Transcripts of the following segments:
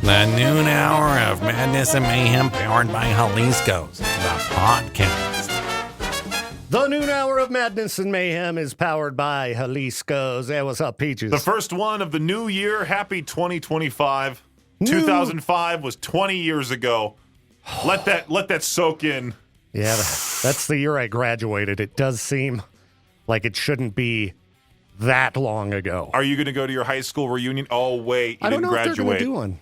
The noon hour of madness and mayhem powered by Jalisco's, the podcast. The noon hour of madness and mayhem is powered by Jalisco's. Hey, what's up, Peaches? The first one of the new year. Happy 2025. 2005 was 20 years ago. Let that soak in. Yeah, that's the year I graduated. It does seem like it shouldn't be that long ago. Are you going to go to your high school reunion? Oh, wait, you didn't graduate. I don't know if they're going to do one.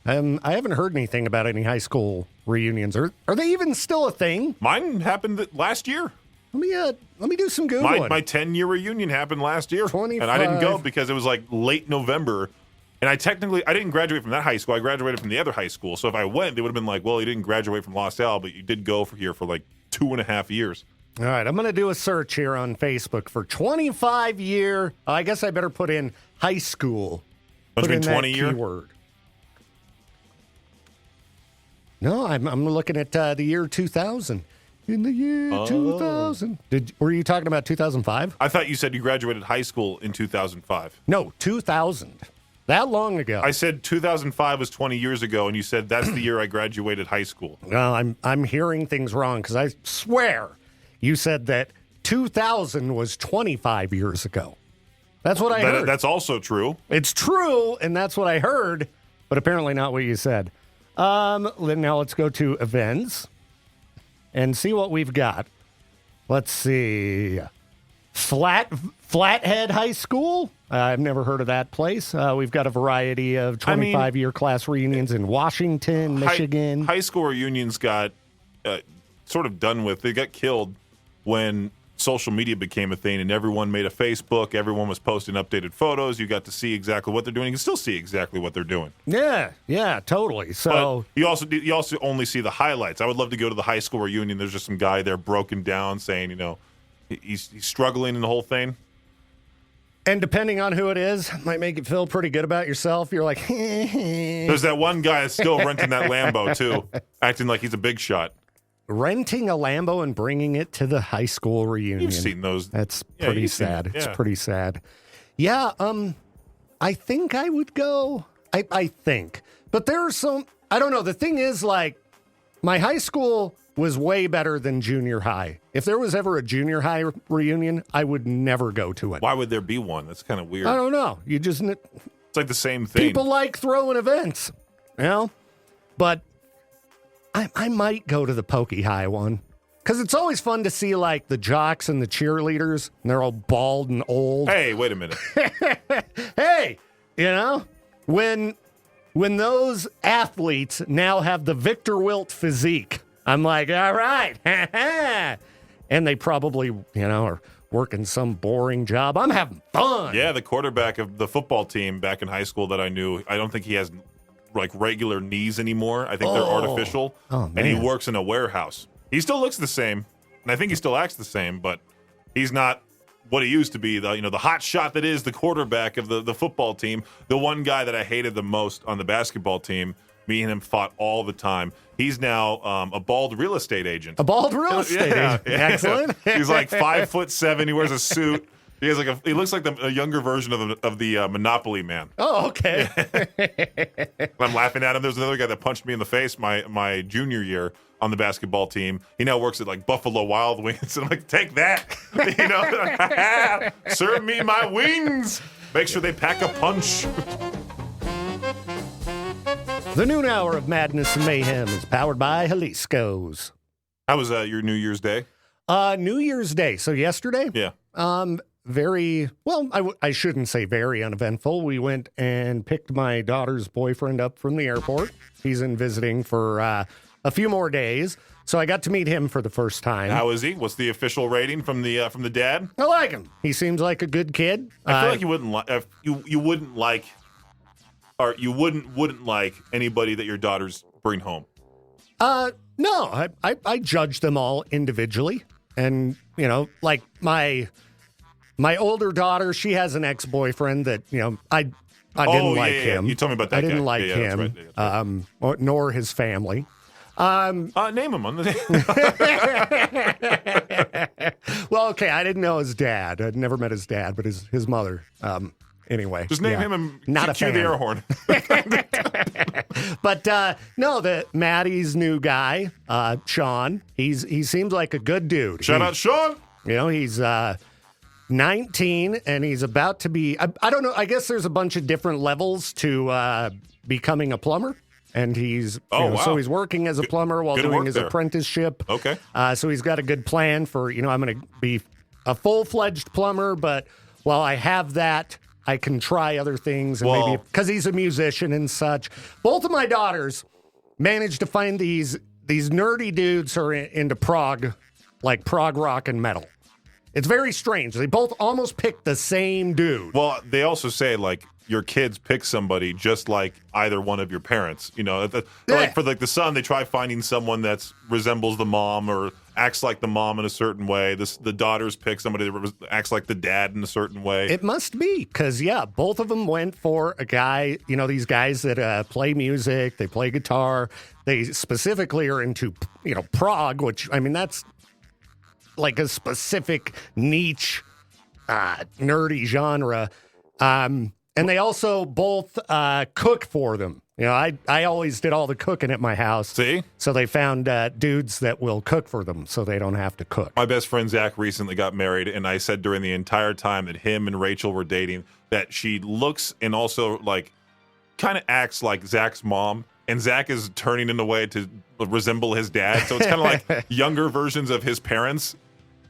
I haven't heard anything about any high school reunions. Are they even still a thing? Mine happened last year. Let me do some Googling. My 10-year reunion happened last year. 25. And I didn't go because it was like late November. And I didn't graduate from that high school. I graduated from the other high school. So if I went, they would have been like, well, you didn't graduate from La Salle, but you did go here for like 2.5 years. All right, I'm going to do a search here on Facebook for 25-year. I guess I better put in high school. Must Put have been in 20 that year? keyword. No, I'm looking at the year 2000. In the year 2000. Were you talking about 2005? I thought you said you graduated high school in 2005. No, 2000. That long ago. I said 2005 was 20 years ago, and you said that's the year I graduated high school. Well, I'm hearing things wrong because I swear you said that 2000 was 25 years ago. That's what I heard. That's also true. It's true, and that's what I heard, but apparently not what you said. Now let's go to events and see what we've got. Let's see. Flathead High School. I've never heard of that place. We've got a variety of 25-year class reunions in Washington, Michigan. High school reunions got sort of done with. They got killed when social media became a thing and everyone made a Facebook. Everyone was posting updated photos. You got to see exactly what they're doing. You can still see exactly what they're doing. Yeah, totally. So but you also only see the highlights. I would love to go to the high school reunion. There's just some guy there broken down saying, he's struggling in the whole thing. And depending on who it is, might make you feel pretty good about yourself. You're like, there's that one guy that's still renting that Lambo too, acting like he's a big shot. Renting a Lambo and bringing it to the high school reunion. You've seen those. That's pretty sad. It's pretty sad. Yeah, I think I would go. I think. But there are some, I don't know. The thing is, like, my high school was way better than junior high. If there was ever a junior high reunion, I would never go to it. Why would there be one? That's kind of weird. I don't know. It's like the same thing. People like throwing events, But I might go to the Pokey High one. Because it's always fun to see, like, the jocks and the cheerleaders, and they're all bald and old. Hey, wait a minute. Hey, when those athletes now have the Victor Wilt physique, I'm like, all right. And they probably, are working some boring job. I'm having fun. Yeah, the quarterback of the football team back in high school that I knew, I don't think he has like regular knees anymore. I think they're artificial. Oh, man. And he works in a warehouse. He still looks the same, and I think he still acts the same, but he's not what he used to be. The hot shot that is the quarterback of the football team. The one guy that I hated the most on the basketball team. Me and him fought all the time. He's now a bald real estate agent. A bald real estate agent. Yeah. Excellent. He's like 5'7". He wears a suit. He looks like a younger version of the Monopoly man. Oh, okay. I'm laughing at him. There's another guy that punched me in the face my junior year on the basketball team. He now works at like Buffalo Wild Wings. And I'm like, take that. Serve me my wings. Make sure they pack a punch. The noon hour of madness and mayhem is powered by Jalisco's. How was your New Year's Day? New Year's Day. So yesterday? Yeah. Very, well, I shouldn't say very uneventful. We went and picked my daughter's boyfriend up from the airport. He's in visiting for a few more days. So I got to meet him for the first time. How is he? What's the official rating from the dad? I like him. He seems like a good kid. I feel like you wouldn't like anybody that your daughters bring home. No, I judge them all individually. And, like my older daughter, she has an ex-boyfriend that, I didn't like him. You told me about that I didn't guy. like him, right. Yeah, right. Nor his family. Name him on the Well, okay, I didn't know his dad. I'd never met his dad, but his mother. Anyway. Just name him and not cue the air horn. But no, Maddie's new guy, Sean, he seems like a good dude. Shout out, Sean. You know, he's 19 and he's about to be, I don't know, I guess there's a bunch of different levels to becoming a plumber. And he's, so he's working as a plumber while doing his apprenticeship. Okay. So he's got a good plan for, I'm going to be a full-fledged plumber, but while I have that, I can try other things. And maybe, because he's a musician and such. Both of my daughters managed to find these nerdy dudes who are into prog, like prog rock and metal. It's very strange. They both almost picked the same dude. Well, they also say, like, your kids pick somebody just like either one of your parents. Like for the son, they try finding someone that resembles the mom or acts like the mom in a certain way. The daughters pick somebody that acts like the dad in a certain way. It must be, because, both of them went for a guy, these guys that play music, they play guitar. They specifically are into, prog, which, that's like a specific niche, nerdy genre. And they also both cook for them. I always did all the cooking at my house. See? So they found dudes that will cook for them so they don't have to cook. My best friend Zach recently got married, and I said during the entire time that him and Rachel were dating that she looks and also, like, kind of acts like Zach's mom. And Zach is turning in a way to resemble his dad. So it's kind of like younger versions of his parents.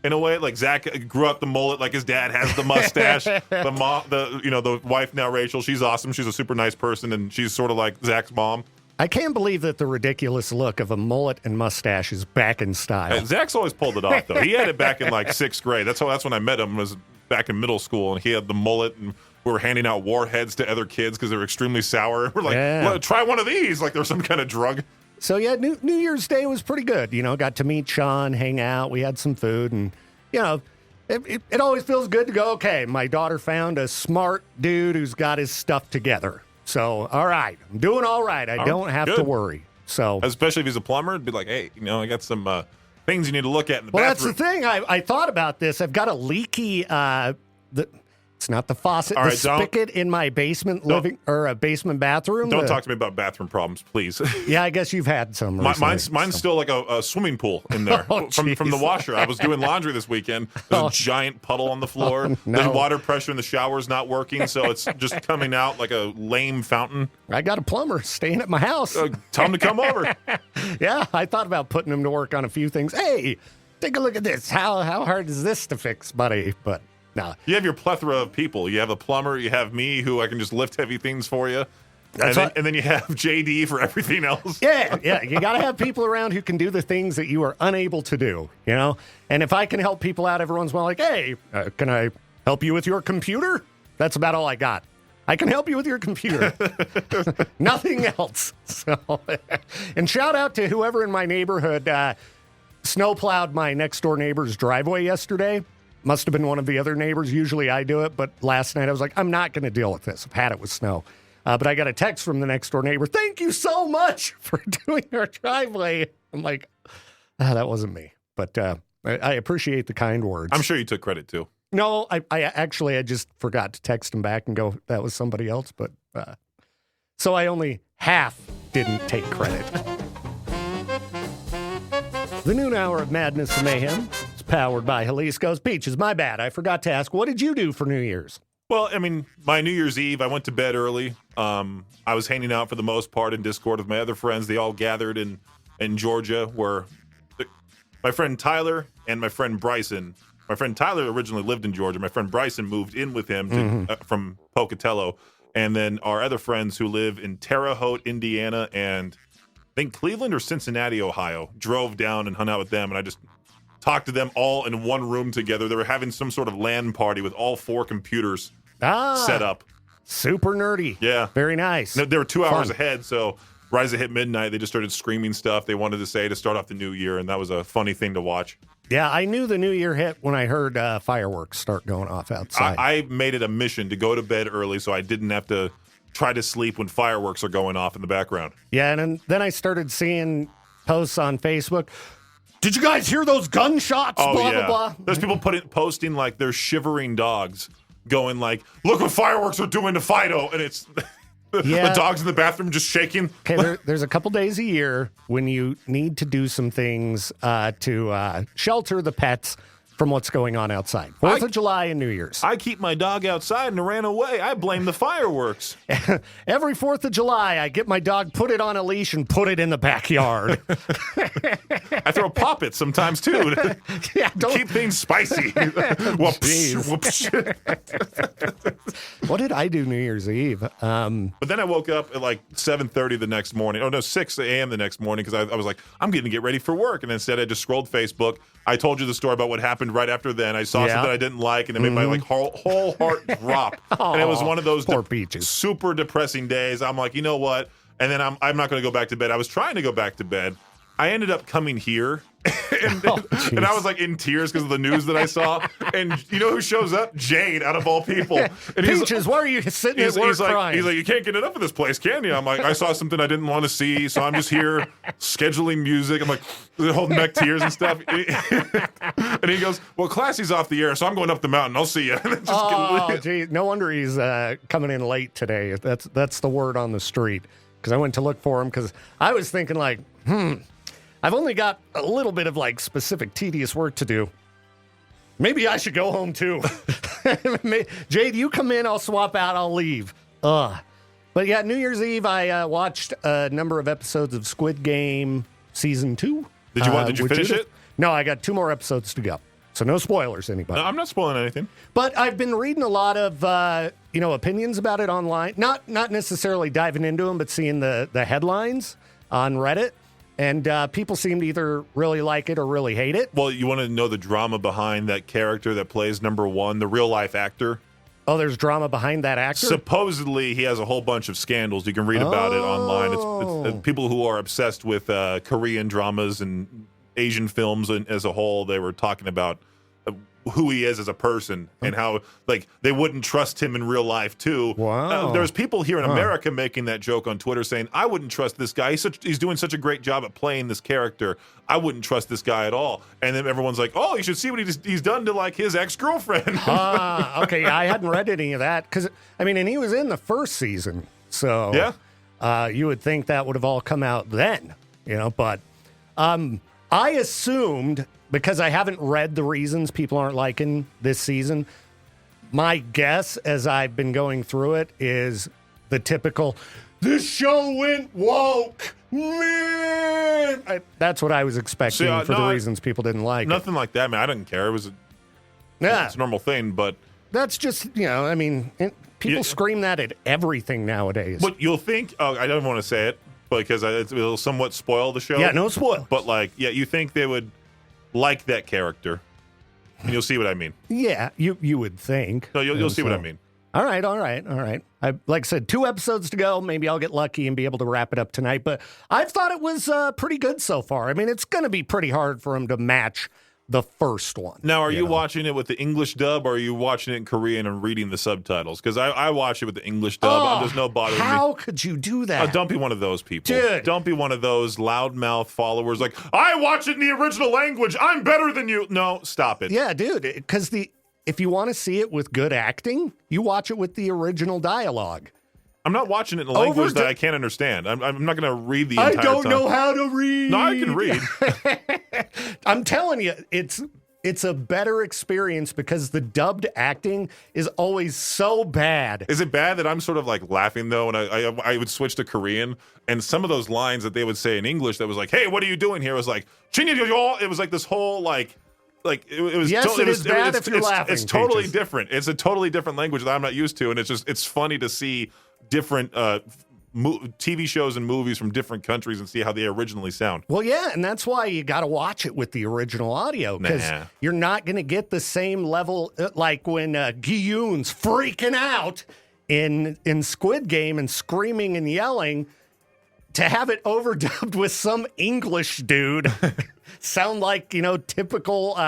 In a way, like Zach grew up the mullet, like his dad has the mustache. The wife now, Rachel, she's awesome. She's a super nice person, and she's sort of like Zach's mom. I can't believe that the ridiculous look of a mullet and mustache is back in style. Zach's always pulled it off, though. He had it back in like 6th grade. That's when I met him. Was back in middle school, and he had the mullet, and we were handing out warheads to other kids because they were extremely sour. We're like, well, try one of these, like there's some kind of drug. So, New Year's Day was pretty good. Got to meet Sean, hang out. We had some food, and, it always feels good to go, okay, my daughter found a smart dude who's got his stuff together. So, all right, I'm doing all right. I don't have to worry. So, especially if he's a plumber, it'd be like, hey, I got some things you need to look at in the bathroom. Well, that's the thing. I thought about this. I've got a leaky... It's not the faucet, the spigot in my basement basement bathroom. Don't talk to me about bathroom problems, please. Yeah, I guess you've had some. Mine's still like a swimming pool in there from the washer. I was doing laundry this weekend. There's a giant puddle on the floor. The water pressure in the shower's not working, so it's just coming out like a lame fountain. I got a plumber staying at my house. Tell him to come over. Yeah, I thought about putting him to work on a few things. Hey, take a look at this. How hard is this to fix, buddy? But. No. You have your plethora of people. You have a plumber. You have me, who I can just lift heavy things for you. And then you have JD for everything else. Yeah. You got to have people around who can do the things that you are unable to do, And if I can help people out every once in a while, like, hey, can I help you with your computer? That's about all I got. I can help you with your computer. Nothing else. So, and shout out to whoever in my neighborhood snowplowed my next door neighbor's driveway yesterday. Must have been one of the other neighbors. Usually I do it, but last night I was like, I'm not going to deal with this. I've had it with snow. But I got a text from the next door neighbor. Thank you so much for doing our driveway. I'm like, that wasn't me. But I appreciate the kind words. I'm sure you took credit too. No, I just forgot to text him back and go, that was somebody else. But so I only half didn't take credit. The noon hour of Madness and Mayhem is powered by Jalisco's Peaches. My bad. I forgot to ask, what did you do for New Year's? Well, my New Year's Eve, I went to bed early. I was hanging out for the most part in Discord with my other friends. They all gathered in Georgia, where my friend Tyler and my friend Bryson. My friend Tyler originally lived in Georgia. My friend Bryson moved in with him from Pocatello. And then our other friends who live in Terre Haute, Indiana, and I think Cleveland or Cincinnati, Ohio, drove down and hung out with them, and I just talked to them all in one room together. They were having some sort of LAN party with all 4 computers set up. Super nerdy. Yeah. Very nice. They were 2 hours ahead, so right as it hit midnight, they just started screaming stuff they wanted to say to start off the new year, and that was a funny thing to watch. Yeah, I knew the new year hit when I heard fireworks start going off outside. I made it a mission to go to bed early so I didn't have to try to sleep when fireworks are going off in the background. Yeah, and then I started seeing posts on Facebook. Did you guys hear those gunshots? Oh, blah, yeah. blah, blah. There's people posting like their shivering dogs going like, look what fireworks are doing to Fido. And it's Yeah. The dog's in the bathroom just shaking. Okay, there's a couple days a year when you need to do some things to shelter the pets from what's going on outside. 4th of July and New Year's. I keep my dog outside and it ran away. I blame the fireworks. Every 4th of July, I get my dog, put it on a leash, and put it in the backyard. I throw poppets sometimes, too. Yeah, Keep things spicy. Whoops, whoops. What did I do New Year's Eve? But then I woke up at like 7:30 the next morning. Oh, no, 6 a.m. the next morning because I was like, I'm going to get ready for work. And instead, I just scrolled Facebook. I told you the story about what happened right after then. I saw something I didn't like, and it made my like whole heart drop. And it was one of those super depressing days. I'm like, you know what? And then I'm not going to go back to bed. I was trying to go back to bed. I ended up coming here, and I was like in tears because of the news that I saw. And you know who shows up? Jade, out of all people. And Peaches, why are you sitting at work crying? He's like, you can't get enough of this place, can you? I'm like, I saw something I didn't want to see, so I'm just here scheduling music. I'm like holding back tears and stuff. And he goes, well, Classy's off the air, so I'm going up the mountain. I'll see you. Gee, no wonder he's coming in late today. That's the word on the street. Because I went to look for him because I was thinking like, I've only got a little bit of like specific tedious work to do. Maybe I should go home too. Jade, you come in, I'll swap out, I'll leave. But yeah, New Year's Eve, I watched a number of episodes of Squid Game Season 2. Did you finish it? No, I got 2 more episodes to go. So no spoilers, anybody. No, I'm not spoiling anything. But I've been reading a lot of opinions about it online. Not necessarily diving into them, but seeing the headlines on Reddit. And people seem to either really like it or really hate it. Well, you want to know the drama behind that character that plays number 1, the real-life actor? Oh, there's drama behind that actor? Supposedly, he has a whole bunch of scandals. You can read about it online. It's people who are obsessed with Korean dramas and Asian films as a whole. They were talking about who he is as a person and how like they wouldn't trust him in real life too. Wow. There's people here in America making that joke on Twitter saying, I wouldn't trust this guy. He's doing such a great job at playing this character. I wouldn't trust this guy at all. And then everyone's like, oh, you should see what he's done to like his ex-girlfriend. Okay, yeah, I hadn't read any of that because I mean, and he was in the first season. So yeah, you would think that would have all come out then, but I assumed, because I haven't read the reasons people aren't liking this season, my guess as I've been going through it is the typical, this show went woke, man. That's what I was expecting the reasons people didn't like nothing it. like that, man. I didn't care. It's a normal thing, but... That's just, people scream that at everything nowadays. But you'll think, I don't want to say it, because it'll somewhat spoil the show. Yeah, no spoil. But you think they would like that character, and you'll see what I mean. Yeah, you would think. No, you'll see what I mean. All right. Like I said, 2 episodes to go. Maybe I'll get lucky and be able to wrap it up tonight. But I've thought it was pretty good so far. I mean, it's going to be pretty hard for him to match the first one. Now, are you watching it with the English dub, or are you watching it in Korean and reading the subtitles? Because I watch it with the English dub. There's no bother. How could you do that? Don't be one of those people. Dude. Don't be one of those loudmouth followers like, I watch it in the original language. I'm better than you. No, stop it. Yeah, dude. Because if you want to see it with good acting, you watch it with the original dialogue. I'm not watching it in a language that I can't understand. I'm not going to read the entire time. I don't know how to read. No, I can read. I'm telling you, it's a better experience because the dubbed acting is always so bad. Is it bad that I'm sort of like laughing though, and I would switch to Korean, and some of those lines that they would say in English that was like, "Hey, what are you doing here?" was like, it was like this whole like it was. Yes, it is bad if you're laughing. It's totally different. It's a totally different language that I'm not used to, and it's funny to see different TV shows and movies from different countries and see how they originally sound. Well, yeah, and that's why you got to watch it with the original audio, because you're not going to get the same level, like when Gi-yoon's freaking out in Squid Game and screaming and yelling, to have it overdubbed with some English dude sound like, typical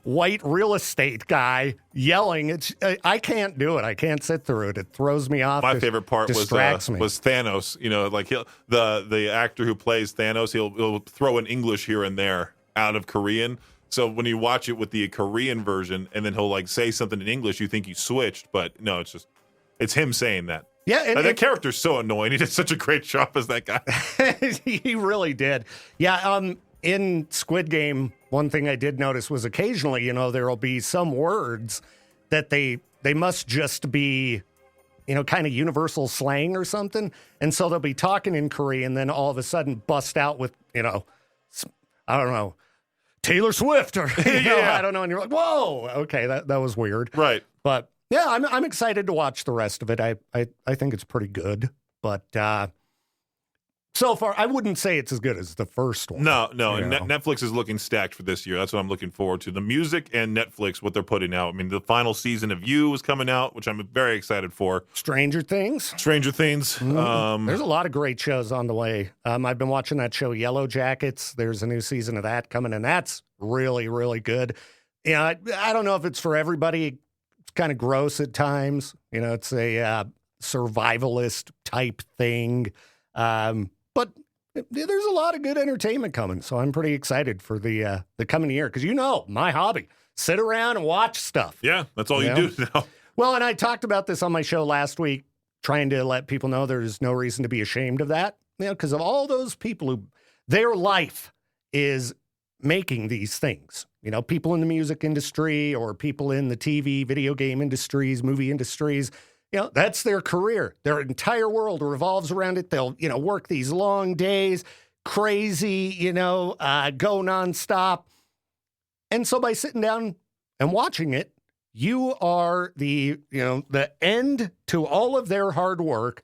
white real estate guy yelling. I can't do it. I can't sit through it. It throws me off. My favorite part was Thanos. Like the actor who plays Thanos, he'll throw in English here and there out of Korean. So when you watch it with the Korean version, and then he'll like say something in English, you think he switched, but no, it's him saying that. Yeah, and that character's so annoying. He did such a great job as that guy. he really did. Yeah, in Squid Game, one thing I did notice was occasionally, there will be some words that they must just be, kind of universal slang or something. And so they'll be talking in Korean and then all of a sudden bust out with, I don't know, Taylor Swift or, I don't know. And you're like, whoa, okay, that was weird. Right. But yeah, I'm excited to watch the rest of it. I think it's pretty good. But so far, I wouldn't say it's as good as the first one. No. And Netflix is looking stacked for this year. That's what I'm looking forward to. The music and Netflix, what they're putting out. I mean, the final season of You is coming out, which I'm very excited for. Stranger Things. Mm-hmm. There's a lot of great shows on the way. I've been watching that show Yellow Jackets. There's a new season of that coming, and that's really, really good. I don't know if it's for everybody. It's kind of gross at times. It's a survivalist type thing. But there's a lot of good entertainment coming, so I'm pretty excited for the coming year. Because my hobby, sit around and watch stuff. Yeah, that's all you do now. Well, and I talked about this on my show last week, trying to let people know there's no reason to be ashamed of that. Because of all those people who, their life is making these things. People in the music industry or people in the TV, video game industries, movie industries. That's their career. Their entire world revolves around it. They'll, work these long days, crazy, go nonstop. And so by sitting down and watching it, you are the end to all of their hard work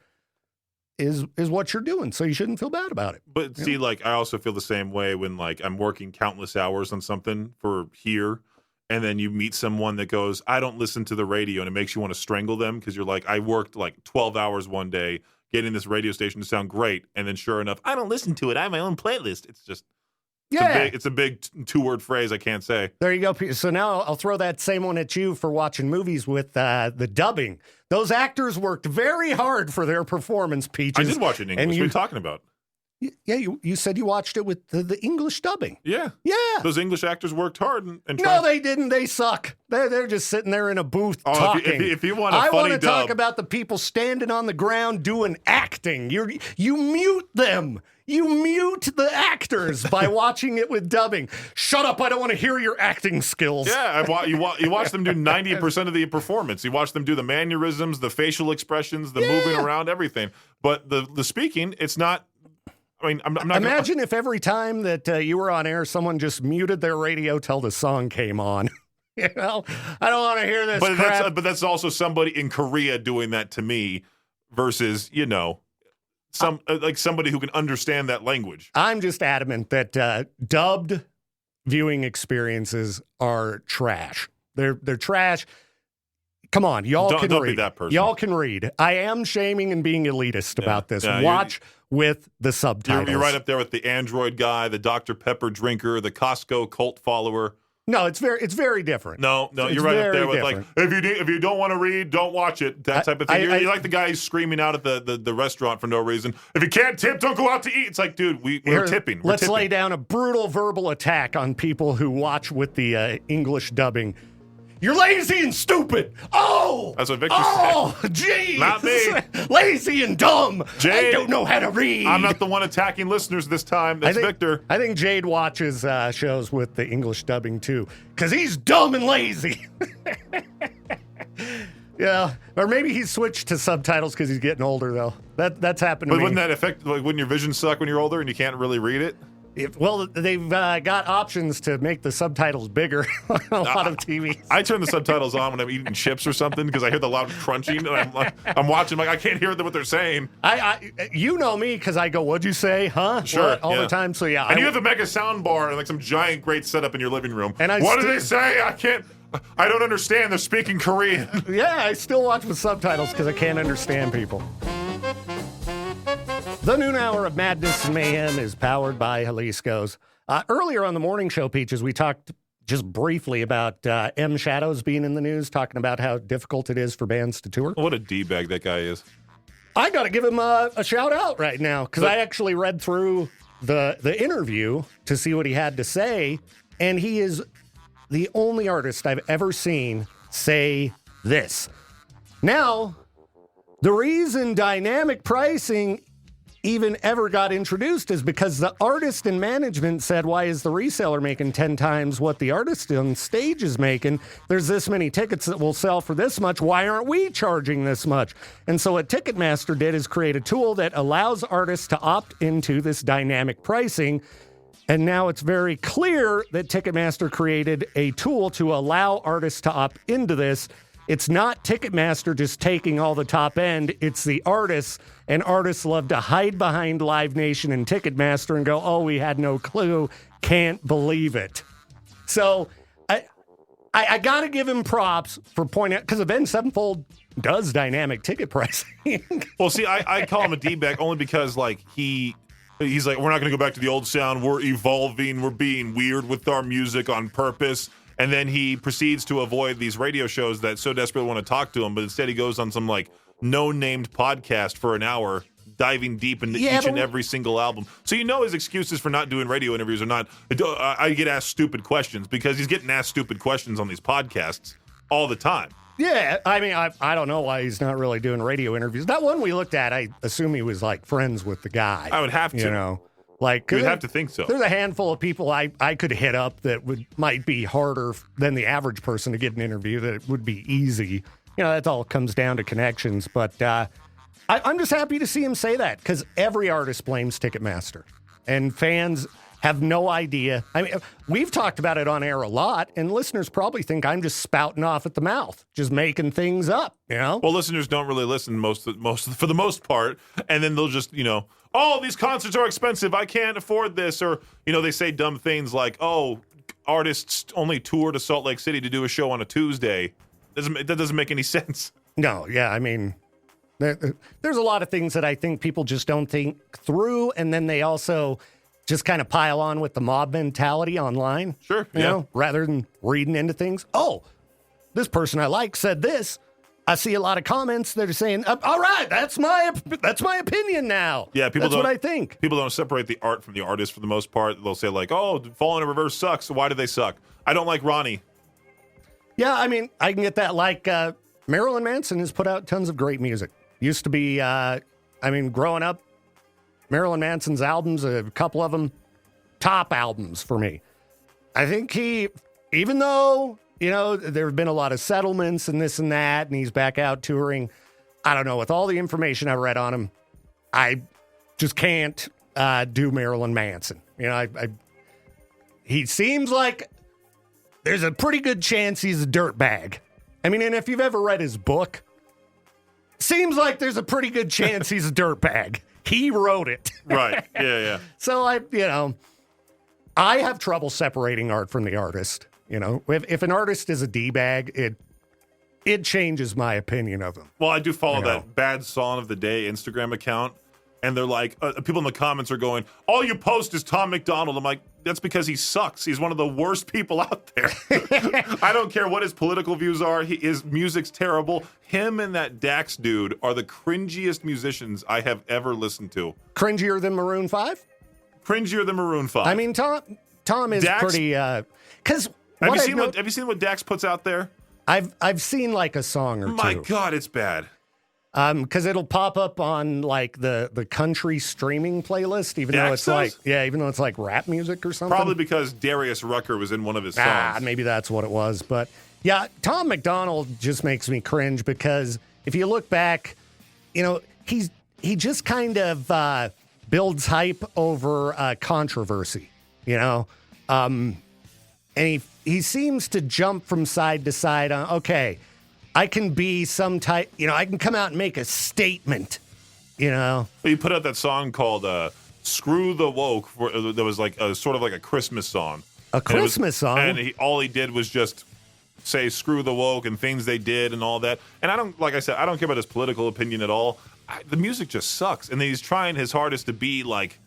is what you're doing. So you shouldn't feel bad about it. But see, I also feel the same way when I'm working countless hours on something for here. And then you meet someone that goes, I don't listen to the radio, and it makes you want to strangle them because you're like, I worked 12 hours one day getting this radio station to sound great. And then sure enough, I don't listen to it. I have my own playlist. It's just, it's a big two-word phrase I can't say. There you go. So now I'll throw that same one at you for watching movies with the dubbing. Those actors worked very hard for their performance, Peaches. I did watch it in English. What are you talking about? Yeah, you said you watched it with the English dubbing. Yeah. Yeah. Those English actors worked hard. And no, they didn't. They suck. They're just sitting there in a booth talking. If you want a funny I want to dub. talk about the people standing on the ground doing acting. You mute them. You mute the actors by watching it with dubbing. Shut up. I don't want to hear your acting skills. Yeah, you watch them do 90% of the performance. You watch them do the mannerisms, the facial expressions, the moving around, everything. But the speaking, it's not... I mean, I'm not. Imagine if every time that you were on air, someone just muted their radio till the song came on. I don't want to hear this. But that's also somebody in Korea doing that to me, versus somebody who can understand that language. I'm just adamant that dubbed viewing experiences are trash. They're trash. Come on, y'all can read. Don't be that person. Y'all can read. I am shaming and being elitist about this. Watch with the subtitles. You're right up there with the Android guy, the Dr. Pepper drinker, the Costco cult follower. No, it's very different. No, you're right up there with if you don't want to read, don't watch it. That type of thing. You're like the guy who's screaming out at the restaurant for no reason. If you can't tip, don't go out to eat. It's like, dude, we're tipping. Let's lay down a brutal verbal attack on people who watch with the English dubbing. You're lazy and stupid. Oh! That's what Victor said. Oh, geez. Not me. Lazy and dumb. Jade, I don't know how to read. I'm not the one attacking listeners this time. That's Victor. I think Jade watches shows with the English dubbing, too, because he's dumb and lazy. Yeah. Or maybe he's switched to subtitles because he's getting older, though. That's happened to me. Wouldn't that affect, wouldn't your vision suck when you're older and you can't really read it? They've got options to make the subtitles bigger on a lot of TVs. I turn the subtitles on when I'm eating chips or something because I hear the loud crunching, and I'm watching, I can't hear what they're saying. You know me because I go, what'd you say, huh? Sure. All the time, so yeah. And you have a mega sound bar and some giant great setup in your living room. And what do they say? I don't understand. They're speaking Korean. Yeah, I still watch with subtitles because I can't understand people. The noon hour of Madness and Mayhem is powered by Jalisco's. Earlier on the morning show, Peaches, we talked just briefly about M. Shadows being in the news, talking about how difficult it is for bands to tour. What a D-bag that guy is. I got to give him a shout out right now because I actually read through the interview to see what he had to say, and he is the only artist I've ever seen say this. Now, The reason dynamic pricing even ever got introduced is because the artist and management said, why is the reseller making 10 times what the artist on stage is making? There's this many tickets that will sell for this much. Why aren't we charging this much? And so what Ticketmaster did is create a tool that allows artists to opt into this dynamic pricing. And now it's very clear that Ticketmaster created a tool to allow artists to opt into this. It's not Ticketmaster just taking all the top end. It's the artists, and artists love to hide behind Live Nation and Ticketmaster and go, oh, we had no clue. Can't believe it. So I got to give him props for pointing out, because Avenged Sevenfold does dynamic ticket pricing. Well, see, I call him a D-bag only because, like, he's like, we're not going to go back to the old sound. We're evolving. We're being weird with our music on purpose. And then he proceeds to avoid these radio shows that so desperately want to talk to him, but instead he goes on some like no-named podcast for an hour, diving deep into each and every single album. So you know his excuses for not doing radio interviews are not, I get asked stupid questions, because he's getting asked stupid questions on these podcasts all the time. Yeah, I mean, I don't know why he's not really doing radio interviews. That one we looked at, I assume he was like friends with the guy. I would have to. You know? Like, you'd have to think so. There's a handful of people I could hit up that might be harder than the average person to get an interview, that it would be easy. You know, that all comes down to connections. But I'm just happy to see him say that, because every artist blames Ticketmaster. And fans have no idea. I mean, we've talked about it on air a lot, and listeners probably think I'm just spouting off at the mouth, just making things up, you know? Well, listeners don't really listen for the most part, and then they'll just, oh, these concerts are expensive, I can't afford this, or, they say dumb things like, oh, artists only tour to Salt Lake City to do a show on a Tuesday. That doesn't make any sense. No, yeah, I mean, there's a lot of things that I think people just don't think through, and then they also just kind of pile on with the mob mentality online. Sure, you know, rather than reading into things. Oh, this person I like said this. I see a lot of comments that are saying, all right, that's my opinion now. Yeah, that's what I think. People don't separate the art from the artist for the most part. They'll say like, oh, Falling in Reverse sucks, so why do they suck? I don't like Ronnie. Yeah, I mean, I can get that. Like, Marilyn Manson has put out tons of great music. Used to be, growing up, Marilyn Manson's albums, a couple of them, top albums for me. I think even though, there have been a lot of settlements and this and that, and he's back out touring, I don't know, with all the information I've read on him, I just can't do Marilyn Manson. He seems like there's a pretty good chance he's a dirtbag. I mean, and if you've ever read his book, seems like there's a pretty good chance he's a dirtbag. He wrote it. Right. Yeah. So I have trouble separating art from the artist. If an artist is a D-bag, it changes my opinion of him. Well, I do follow that Bad Song of the Day Instagram account, and they're like, people in the comments are going, all you post is Tom McDonald. I'm like, that's because he sucks. He's one of the worst people out there. I don't care what his political views are. His music's terrible. Him and that Dax dude are the cringiest musicians I have ever listened to. Cringier than Maroon 5? Cringier than Maroon 5. I mean, Tom is Dax, pretty... Because have you seen what Dax puts out there? I've seen like a song or two. My God, it's bad. Because it'll pop up on like the country streaming playlist, even though it's like rap music or something. Probably because Darius Rucker was in one of his songs. Maybe that's what it was. But yeah, Tom McDonald just makes me cringe, because if you look back, he just kind of builds hype over controversy, and he seems to jump from side to side on, okay, I can be some type, I can come out and make a statement, Well, he put out that song called Screw the Woke. That was like sort of like a Christmas song. A Christmas song? And all he did was just say screw the woke and things they did and all that. And I don't care about his political opinion at all. The music just sucks. And he's trying his hardest to be like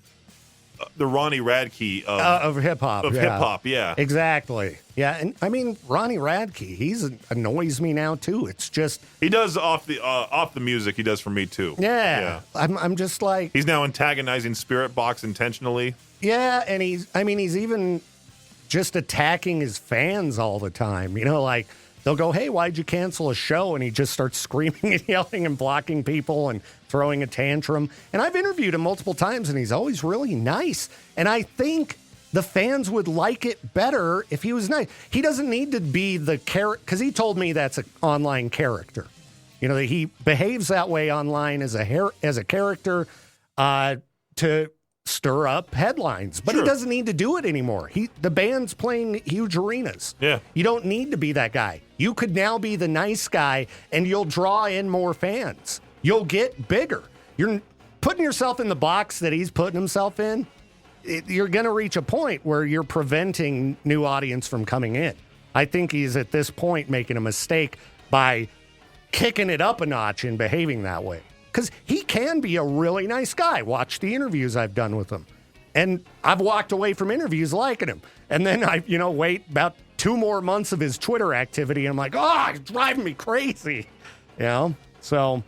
the Ronnie Radke of hip-hop. Hip-hop, yeah. Exactly. Yeah, and I mean, Ronnie Radke, he annoys me now, too. It's just... He does off the music, he does for me, too. Yeah. I'm just like... He's now antagonizing Spirit Box intentionally. Yeah, and he's even just attacking his fans all the time. Like, they'll go, hey, why'd you cancel a show? And he just starts screaming and yelling and blocking people and throwing a tantrum. And I've interviewed him multiple times, and he's always really nice. And I think the fans would like it better if he was nice. He doesn't need to be the character, because he told me that's an online character. You know, that he behaves that way online as a character to stir up headlines. But he doesn't need to do it anymore. The band's playing huge arenas. Yeah. You don't need to be that guy. You could now be the nice guy, and you'll draw in more fans. You'll get bigger. You're putting yourself in the box that he's putting himself in. You're going to reach a point where you're preventing new audience from coming in. I think he's at this point making a mistake by kicking it up a notch and behaving that way. Because he can be a really nice guy. Watch the interviews I've done with him. And I've walked away from interviews liking him. And then I, wait about 2 more months of his Twitter activity, and I'm like, oh, it's driving me crazy. So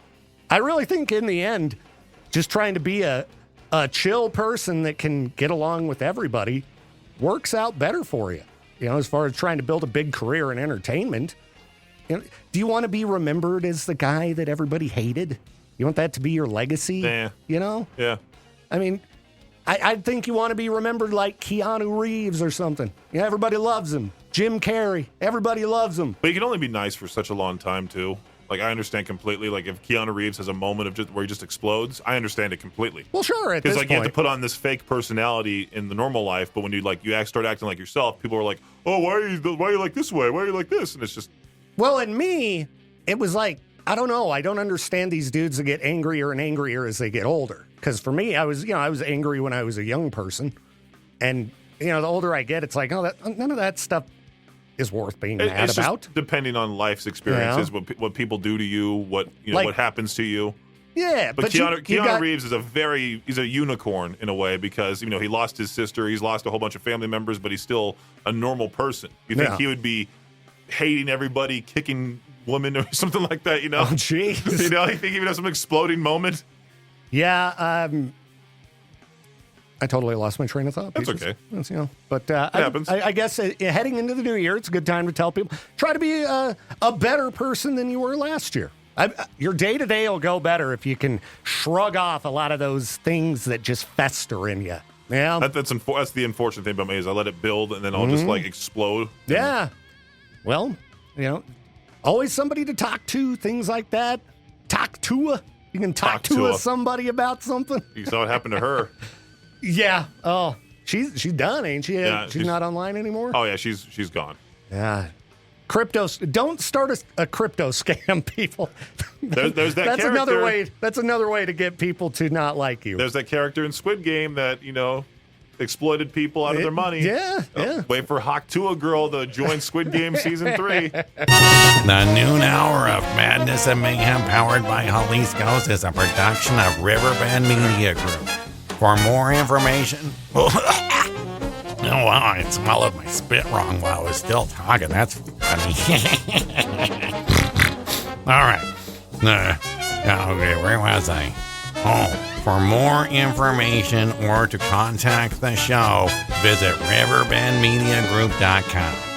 I really think in the end, just trying to be a chill person that can get along with everybody works out better for you. As far as trying to build a big career in entertainment. Do you want to be remembered as the guy that everybody hated? You want that to be your legacy? Yeah. Yeah. I mean, I think you want to be remembered like Keanu Reeves or something. Everybody loves him. Jim Carrey, everybody loves him. But you can only be nice for such a long time, too. Like, I understand completely. Like, if Keanu Reeves has a moment of where he just explodes, I understand it completely. Well, sure. Because you have to put on this fake personality in the normal life, but when you start acting like yourself, people are like, "Oh, why are you like this way? Why are you like this?" And it's just. Well, in me, it was like, I don't know. I don't understand these dudes that get angrier and angrier as they get older. Because for me, I was angry when I was a young person, and the older I get, it's like, oh, none of that stuff is worth being mad about. Just depending on life's experiences, what people do to you, what happens to you. Yeah, but Keanu Reeves is he's a unicorn in a way because he lost his sister, he's lost a whole bunch of family members, but he's still a normal person. You think he would be hating everybody, kicking women or something like that? Oh, jeez. You think he would have some exploding moment? Yeah. I totally lost my train of thought. That's okay. But it happens. I guess heading into the new year, it's a good time to tell people, try to be a better person than you were last year. Your day-to-day will go better if you can shrug off a lot of those things that just fester in you. Yeah. That's the unfortunate thing about me is I let it build and then I'll just explode. Yeah. Well, always somebody to talk to, things like that. Talk to you can talk to somebody about something. You saw what happened to her. Yeah. Oh, she's done, ain't she? Yeah, she's not online anymore. Oh yeah, she's gone. Yeah. Don't start a crypto scam, people. There's that that's character. That's another way to get people to not like you. There's that character in Squid Game that exploited people out of their money. Yeah. Wait for Haktua Girl to join Squid Game Season 3. The noon hour of madness and mayhem powered by Jalisco's is a production of Riverbend Media Group. For more information... Oh, wow, I swallowed my spit wrong while I was still talking. That's funny. All right. Okay, where was I? Oh, for more information or to contact the show, visit riverbendmediagroup.com.